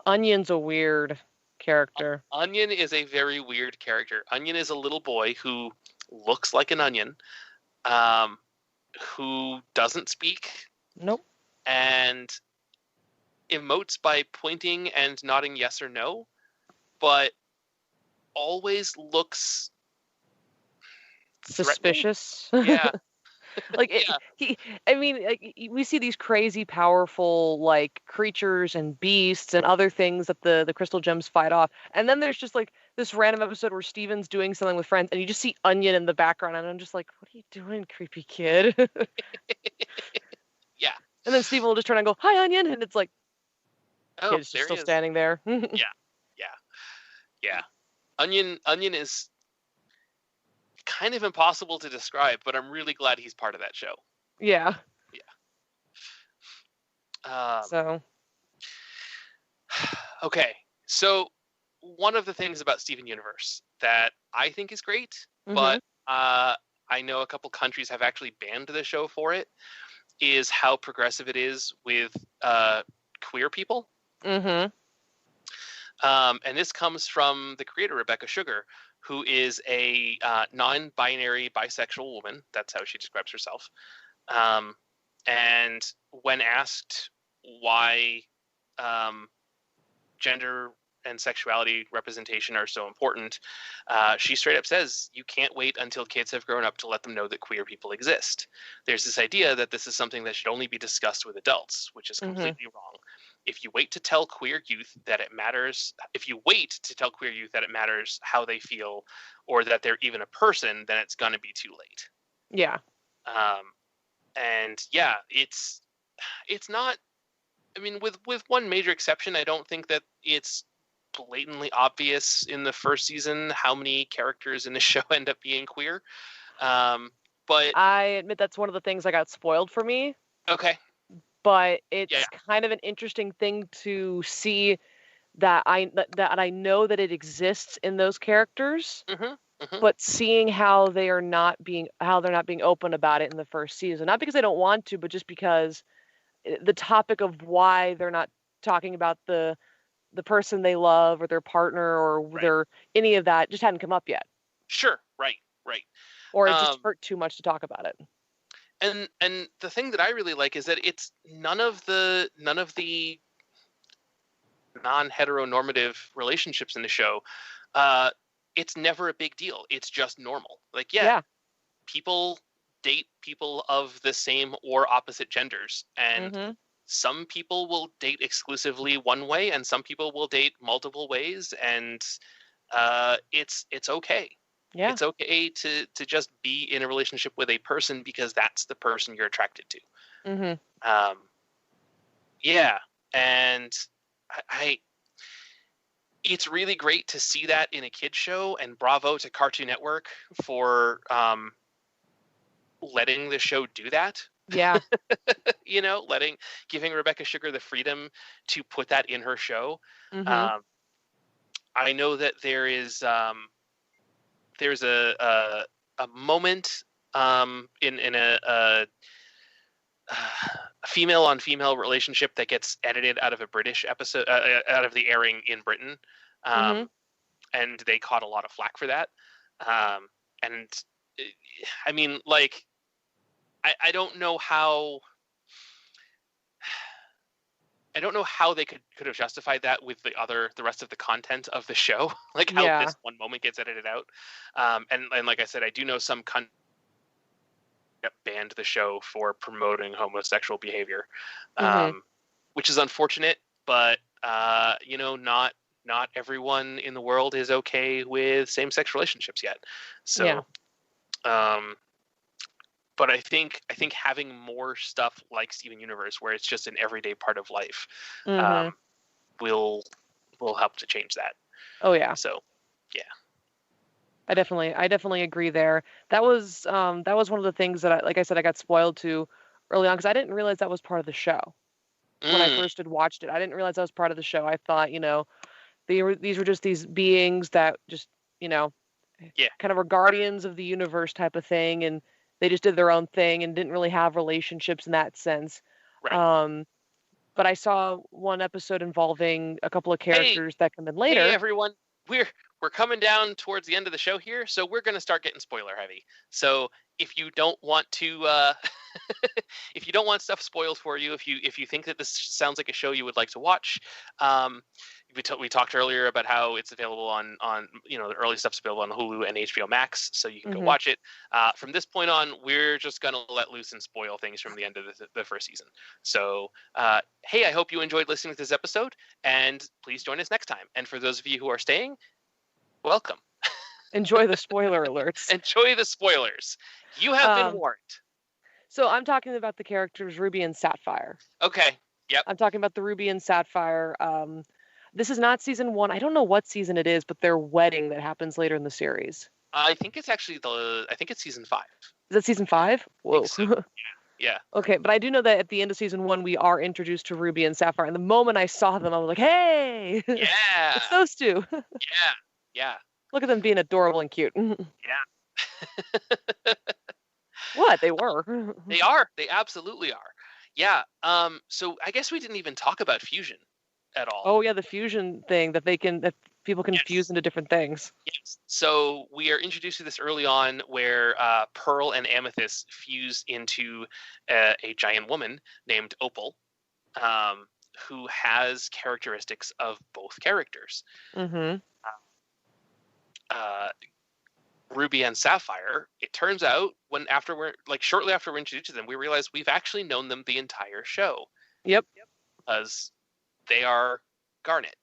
Onion's a weird character.
Onion is a very weird character. Onion is a little boy who looks like an onion, who doesn't speak.
Nope.
And emotes by pointing and nodding yes or no, but always looks
suspicious.
Yeah.
Like we see these crazy powerful like creatures and beasts and other things that the crystal gems fight off, and then there's just like this random episode where Steven's doing something with friends and you just see Onion in the background, and I'm just like, what are you doing, creepy kid?
Yeah.
And then Steven will just turn and go, hi Onion, and it's like,
oh,
kid's just still standing there.
Yeah. Onion is kind of impossible to describe, but I'm really glad he's part of that show.
Yeah.
So. Okay, so one of the things about Steven Universe that I think is great, but I know a couple countries have actually banned the show for it, is how progressive it is with queer people. And this comes from the creator, Rebecca Sugar, who is a non-binary bisexual woman. That's how she describes herself. And when asked why gender and sexuality representation are so important, she straight up says, you can't wait until kids have grown up to let them know that queer people exist. There's this idea that this is something that should only be discussed with adults, which is completely wrong. If you wait to tell queer youth that it matters, how they feel or that they're even a person, then it's going to be too late.
Yeah.
And yeah, it's not, I mean, with one major exception, I don't think that it's blatantly obvious in the first season how many characters in the show end up being queer. But
I admit that's one of the things that got spoiled for me.
Okay.
But it's kind of an interesting thing to see that I know that it exists in those characters, but seeing how they're not being open about it in the first season, not because they don't want to, but just because the topic of why they're not talking about the person they love or their partner or their any of that just hadn't come up yet.
Sure, right.
Or it just hurt too much to talk about it.
And the thing that I really like is that it's none of the non-heteronormative relationships in the show. It's never a big deal. It's just normal. Like, people date people of the same or opposite genders, and some people will date exclusively one way, and some people will date multiple ways, and it's okay. Yeah. It's okay to just be in a relationship with a person because that's the person you're attracted to. And I it's really great to see that in a kid's show, and bravo to Cartoon Network for letting the show do that.
Yeah.
Giving Rebecca Sugar the freedom to put that in her show. I know that there's a moment in a female on female relationship that gets edited out of a British episode, out of the airing in Britain, and they caught a lot of flack for that. And I mean, like, I don't know how. I don't know how they could have justified that with the rest of the content of the show, like how this one moment gets edited out. And like I said, I do know some countries banned the show for promoting homosexual behavior, which is unfortunate. But not everyone in the world is okay with same-sex relationships yet. So, but I think having more stuff like Steven Universe, where it's just an everyday part of life, will help to change that.
Oh yeah.
So, yeah.
I definitely agree there. That was one of the things that I got spoiled to early on because I didn't realize that was part of the show when I first had watched it. I didn't realize that was part of the show. I thought these were just these beings that just kind of were guardians of the universe type of thing, and they just did their own thing and didn't really have relationships in that sense.
Right.
But I saw one episode involving a couple of characters that come in later.
Hey everyone, we're we're coming down towards the end of the show here, so we're going to start getting spoiler heavy. So if you don't want to, if you don't want stuff spoiled for you, if you think that this sounds like a show you would like to watch, we talked earlier about how it's available on the early stuff's available on Hulu and HBO Max, so you can go watch it. From this point on, we're just going to let loose and spoil things from the end of the first season. So, hey, I hope you enjoyed listening to this episode, and please join us next time. And for those of you who are staying, welcome.
Enjoy the spoiler alerts.
Enjoy the spoilers. You have been warned.
So I'm talking about the characters Ruby and Sapphire.
Okay. Yep.
I'm talking about the Ruby and Sapphire. This is not season 1. I don't know what season it is, but their wedding that happens later in the series.
I think it's actually season 5.
Is it season 5? Whoa.
So. Yeah.
Okay, but I do know that at the end of season 1, we are introduced to Ruby and Sapphire. And the moment I saw them, I was like, hey!
Yeah.
It's those two.
Yeah.
Look at them being adorable and cute.
Yeah.
What? They were.
They are. They absolutely are. Yeah. So I guess we didn't even talk about fusion at all.
Oh yeah, the fusion thing that people can fuse into different things.
Yes. So we are introduced to this early on, where Pearl and Amethyst fuse into a giant woman named Opal, who has characteristics of both characters.
Mm-hmm.
Ruby and Sapphire, it turns out shortly after we're introduced to them, we realize we've actually known them the entire show.
Yep.
Because they are Garnet.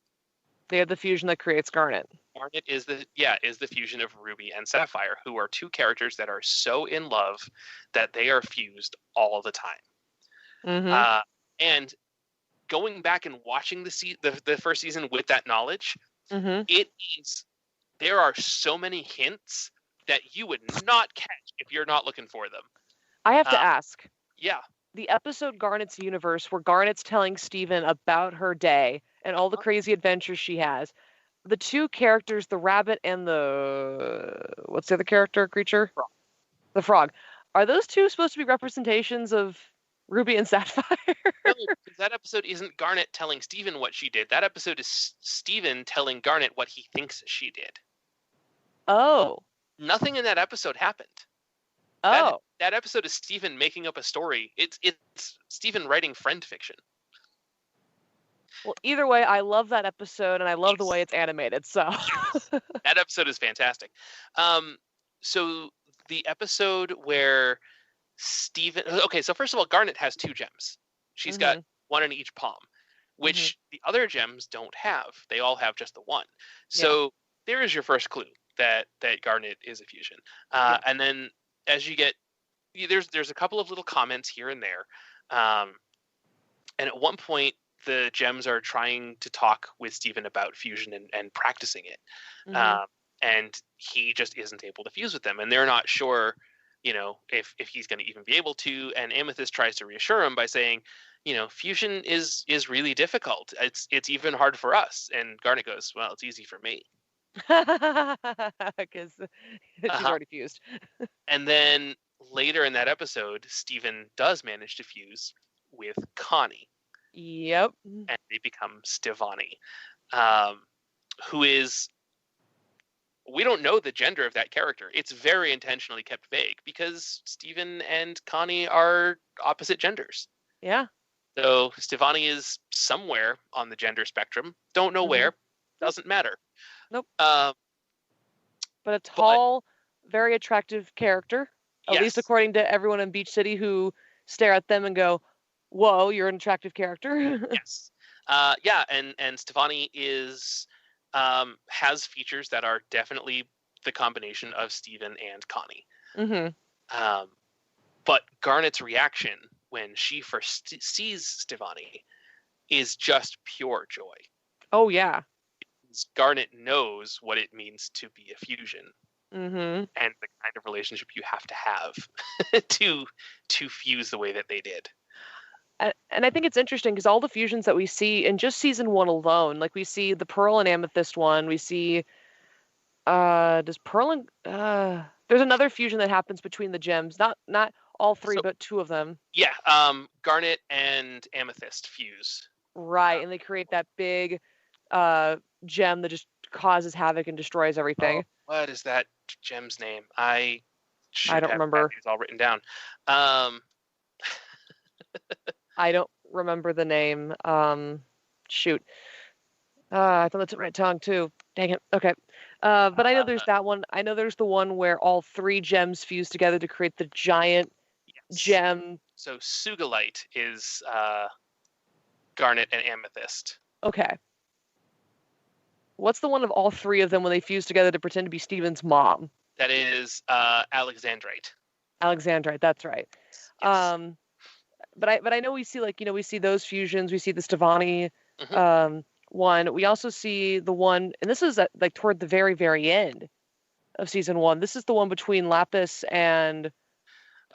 They have the fusion that creates Garnet.
Garnet is the fusion of Ruby and Sapphire, who are two characters that are so in love that they are fused all the time.
Mm-hmm.
And going back and watching the first season with that knowledge, there are so many hints that you would not catch if you're not looking for them.
I have to ask.
Yeah.
The episode Garnet's Universe, where Garnet's telling Steven about her day and all the crazy adventures she has, the two characters, the rabbit and what's the other creature?
Frog.
The frog. Are those two supposed to be representations of Ruby and Sapphire?
No, because that episode isn't Garnet telling Steven what she did. That episode is Steven telling Garnet what he thinks she did.
Oh.
Nothing in that episode happened.
Oh.
That episode is Steven making up a story. It's Steven writing friend fiction.
Well, either way, I love that episode, and I love the way it's animated. So
that episode is fantastic. So the episode where Steven... Okay, so first of all, Garnet has 2 gems. She's got one in each palm, which the other gems don't have. They all have just the one. So there is your first clue that Garnet is a fusion. And then as you get... There's a couple of little comments here and there. And at one point, the gems are trying to talk with Steven about fusion and practicing it. And he just isn't able to fuse with them. And they're not sure, if he's going to even be able to. And Amethyst tries to reassure him by saying, fusion is really difficult. It's even hard for us. And Garnet goes, well, it's easy for me.
Because she's already fused.
And then later in that episode, Steven does manage to fuse with Connie.
Yep.
And they become Stevonnie, who is... We don't know the gender of that character. It's very intentionally kept vague because Steven and Connie are opposite genders.
Yeah.
So Stevonnie is somewhere on the gender spectrum. Don't know where. Doesn't matter.
Nope. But a tall, very attractive character, at least according to everyone in Beach City, who stare at them and go, whoa, you're an attractive character.
Yes. And Stevonnie is... has features that are definitely the combination of Steven and Connie. But Garnet's reaction when she first sees Stevonnie is just pure joy.
Oh, yeah.
Garnet knows what it means to be a fusion.
And
the kind of relationship you have to have to fuse the way that they did.
And I think it's interesting because all the fusions that we see in just season 1 alone, like we see the Pearl and Amethyst one, we see, there's another fusion that happens between the gems, not all 3, but 2 of them.
Yeah, Garnet and Amethyst fuse.
Right, and they create that big gem that just causes havoc and destroys everything.
Oh, what is that gem's name? I
don't remember.
It's all written down. I
don't remember the name. Shoot. I thought that's at my tongue too. Dang it. Okay. But I know there's that one. I know there's the one where all 3 gems fuse together to create the giant gem.
So Sugilite is garnet and amethyst.
Okay. What's the one of all 3 of them when they fuse together to pretend to be Steven's mom?
That is Alexandrite.
Alexandrite, that's right.
Yes.
But I know we see we see those fusions. We see the Stevani
Mhm.
one. We also see the one, and this is like toward the very, very end of season 1. This is the one between Lapis and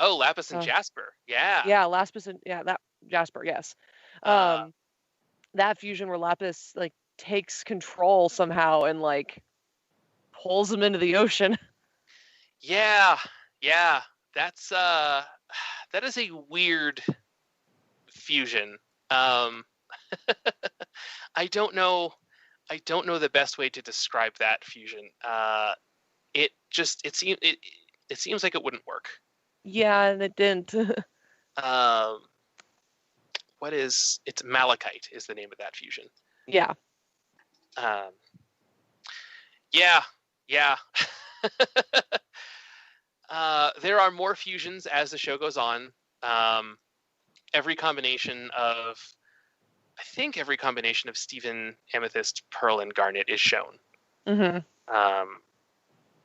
Lapis and Jasper. Yeah.
Yeah, Lapis and that Jasper. Yes. That fusion where Lapis like takes control somehow and like pulls him into the ocean.
Yeah. That's that is a weird fusion. I don't know the best way to describe that fusion. It seems like it wouldn't work.
Yeah, and it didn't.
It's Malachite is the name of that fusion.
Yeah.
Yeah. There are more fusions as the show goes on. Every combination of Steven, Amethyst, Pearl, and Garnet is shown.
Mm-hmm.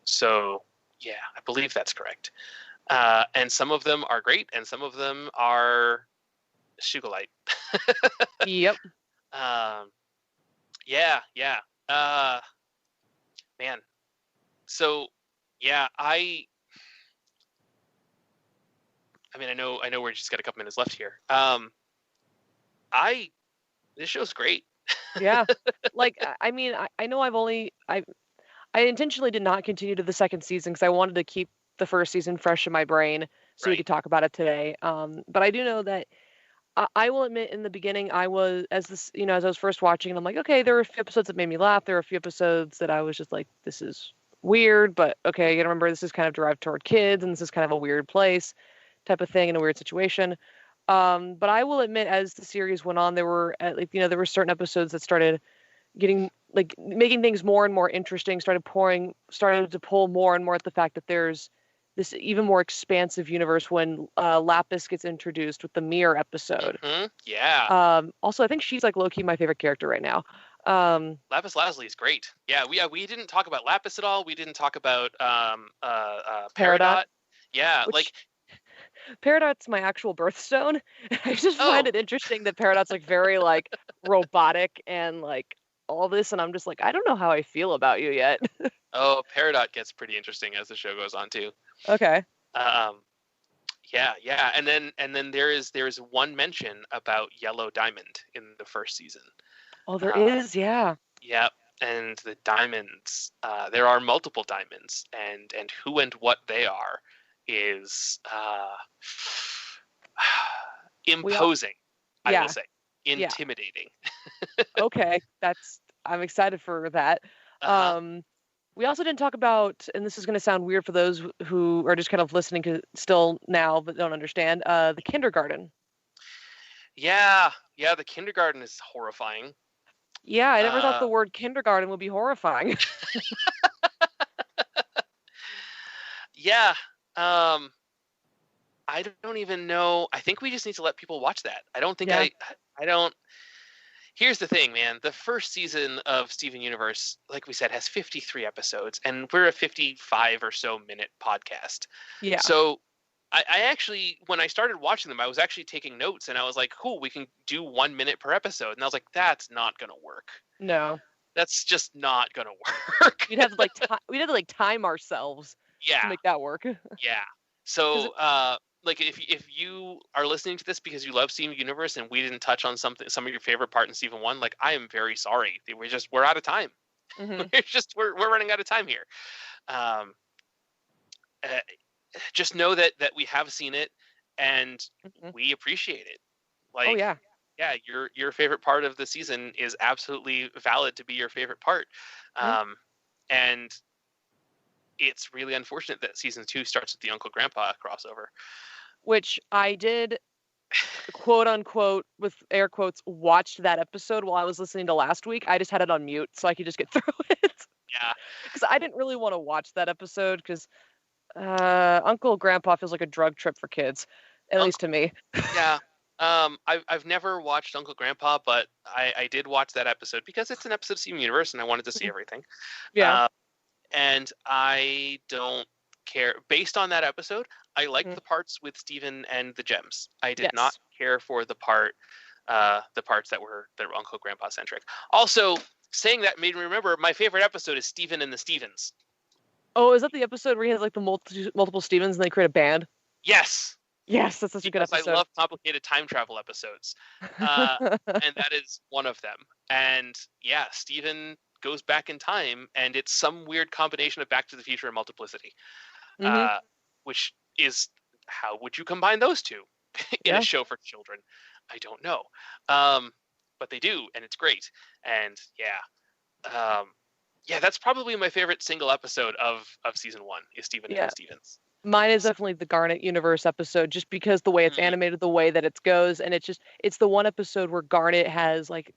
So yeah, I believe that's correct. And some of them are great, and some of them are Sugilite.
Yep.
Yeah. Man. So yeah, I mean, I know we're just got a couple minutes left here. This show's great.
Yeah. Like, I mean, I know I intentionally did not continue to the second season because I wanted to keep the first season fresh in my brain so we could talk about it today. But I do know that I will admit in the beginning I was, as I was first watching, and I'm like, okay, there were a few episodes that made me laugh. There were a few episodes that I was just like, this is weird, but okay, you gotta remember this is kind of derived toward kids, and this is kind of a weird place type of thing in a weird situation. But I will admit, as the series went on, there were certain episodes that started getting like making things more and more interesting, started to pull more and more at the fact that there's this even more expansive universe when Lapis gets introduced with the Mirror episode.
Mm-hmm. Yeah.
Also, I think she's like low-key my favorite character right now.
Lapis Lazuli is great. Yeah, we didn't talk about Lapis at all. We didn't talk about Peridot. Yeah, like
Peridot's my actual birthstone. I just find it interesting that Peridot's like very like robotic and like all this, and I'm just like, I don't know how I feel about you yet.
Peridot gets pretty interesting as the show goes on too.
Okay.
Yeah, and then there is one mention about Yellow Diamond in the first season.
Oh, there is, yeah.
Yeah, and the diamonds. There are multiple diamonds, and who and what they are is imposing. I will say, intimidating.
Yeah. Okay, I'm excited for that. We also didn't talk about, and this is going to sound weird for those who are just kind of listening still now but don't understand, the kindergarten.
Yeah, the kindergarten is horrifying.
Yeah, I never thought the word kindergarten would be horrifying.
Yeah. I don't even know. I think we just need to let people watch that. I don't think I don't. Here's the thing, man. The first season of Steven Universe, like we said, has 53 episodes, and we're a 55 or so minute podcast.
Yeah.
So I actually, when I started watching them, I was actually taking notes, and I was like, cool, we can do 1 minute per episode. And I was like, that's not going to work.
No.
That's just not going to work.
We'd have to time ourselves to make that work.
Yeah. So, like if you are listening to this because you love Steven Universe and we didn't touch on some of your favorite part in season 1, like I am very sorry. We're out of time. Mm-hmm. we're running out of time here. Just know that we have seen it and we appreciate it. Like,
oh yeah.
yeah, your favorite part of the season is absolutely valid to be your favorite part. And it's really unfortunate that season 2 starts with the Uncle Grandpa crossover.
Which I did, quote unquote, with air quotes, watched that episode while I was listening to last week. I just had it on mute so I could just get through it.
Yeah.
Because I didn't really want to watch that episode because Uncle Grandpa feels like a drug trip for kids, at least to me.
Yeah. I've never watched Uncle Grandpa, but I did watch that episode because it's an episode of Steven Universe and I wanted to see everything.
Yeah.
And I don't care. Based on that episode, I liked the parts with Steven and the gems. I did not care for the parts that were Uncle Grandpa centric. Also, saying that made me remember my favorite episode is Steven and the Stevens.
Oh, is that the episode where he has like the multiple Stevens and they create a band?
Yes.
Yes, that's such a good episode.
I love complicated time travel episodes. And that is one of them. And yeah, Steven goes back in time and it's some weird combination of Back to the Future and Multiplicity. Which is, how would you combine those two in a show for children? I don't know. But they do, and it's great. And that's probably my favorite single episode of season 1 is Steven and the Stevens.
Mine is definitely the Garnet Universe episode, just because the way it's animated, the way that it goes, and it's the one episode where Garnet has, like,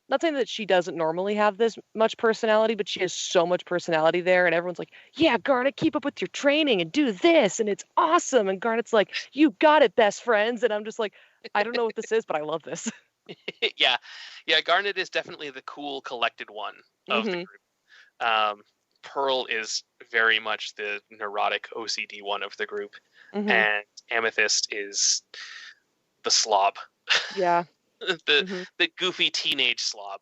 not saying that she doesn't normally have this much personality, but she has so much personality there, and everyone's like, yeah, Garnet, keep up with your training and do this, and it's awesome. And Garnet's like, you got it, best friends. And I'm just like, I don't know what this is, but I love this.
Yeah, Garnet is definitely the cool, collected one of the group. Pearl is very much the neurotic OCD one of the group, and Amethyst is the slob.
Yeah.
the goofy teenage slob.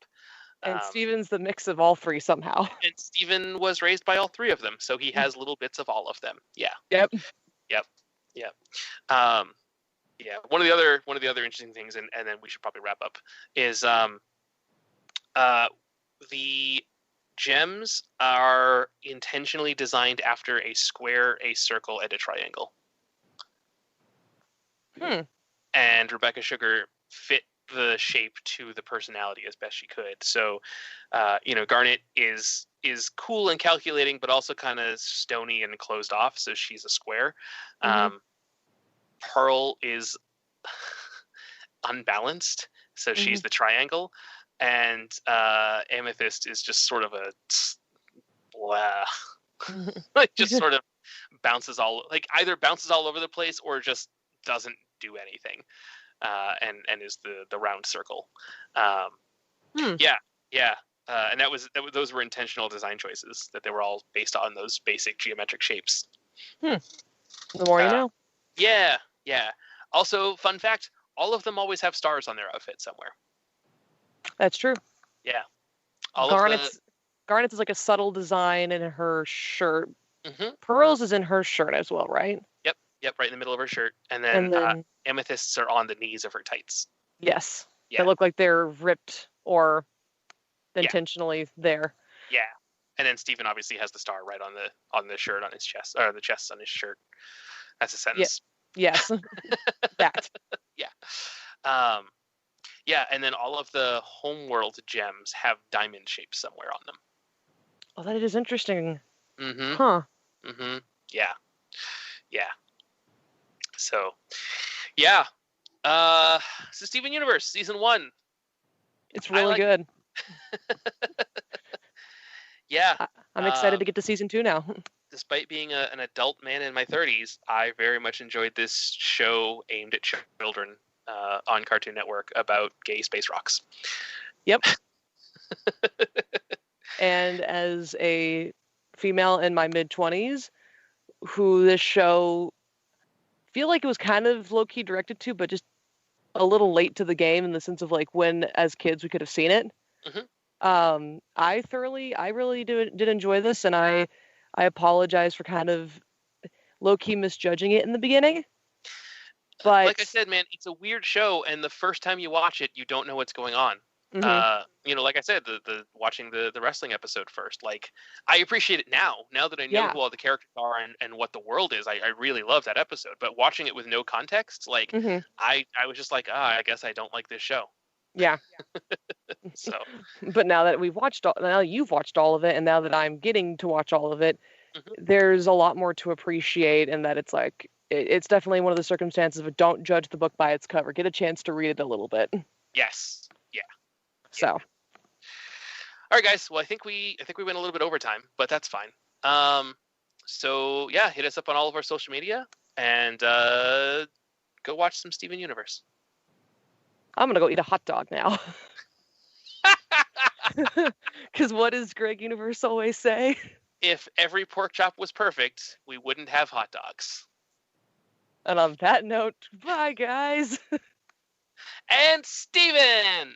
And Steven's the mix of all three somehow.
And Steven was raised by all three of them, so he has little bits of all of them. Yeah.
Yep.
One of the other interesting things, and then we should probably wrap up, is the gems are intentionally designed after a square, a circle, and a triangle. And Rebecca Sugar fit the shape to the personality as best she could. So, Garnet is cool and calculating, but also kind of stony and closed off. So she's a square. Pearl is unbalanced. So she's the triangle. And Amethyst is just sort of a like just sort of either bounces all over the place or just doesn't do anything. And is the round circle. And those were intentional design choices, that they were all based on those basic geometric shapes.
The more you know.
Yeah. Also, fun fact, all of them always have stars on their outfit somewhere.
That's true.
Yeah.
Garnet's is like a subtle design in her shirt. Pearl's is in her shirt as well, right?
Yep, right in the middle of her shirt. And then Amethysts are on the knees of her tights.
Yes. Yeah. They look like they're ripped or intentionally there. Yeah.
And then Steven obviously has the star right on the shirt on his chest, or the chest on his shirt. That's a sentence.
Yes. That.
And then all of the Homeworld gems have diamond shapes somewhere on them.
Oh, that is interesting.
Yeah. So, so Steven Universe season 1.
It's really good.
Yeah.
I'm excited to get to season 2 now.
Despite being an adult man in my 30s, I very much enjoyed this show aimed at children on Cartoon Network about gay space rocks.
Yep. And as a female in my mid-20s, who this show feel like it was kind of low-key directed to, but just a little late to the game in the sense of like when as kids we could have seen it. I really did enjoy this, and I apologize for kind of low-key misjudging it in the beginning. But
like I said, man, it's a weird show, and the first time you watch it, you don't know what's going on. Like I said, the watching the wrestling episode first, like I appreciate it now that I know who all the characters are and what the world is. I really love that episode, but watching it with no context, like I was just like, I guess I don't like this show.
Yeah.
So,
but now that now you've watched all of it, and now that I'm getting to watch all of it, there's a lot more to appreciate, and that it's like it's definitely one of the circumstances of don't judge the book by its cover. Get a chance to read it a little bit.
yes, yeah.
So,
all right, guys. Well, I think we went a little bit overtime, but that's fine. So yeah, hit us up on all of our social media and go watch some Steven Universe.
I'm gonna go eat a hot dog now. Because what does Greg Universe always say?
If every pork chop was perfect, we wouldn't have hot dogs.
And on that note, bye, guys.
And Steven!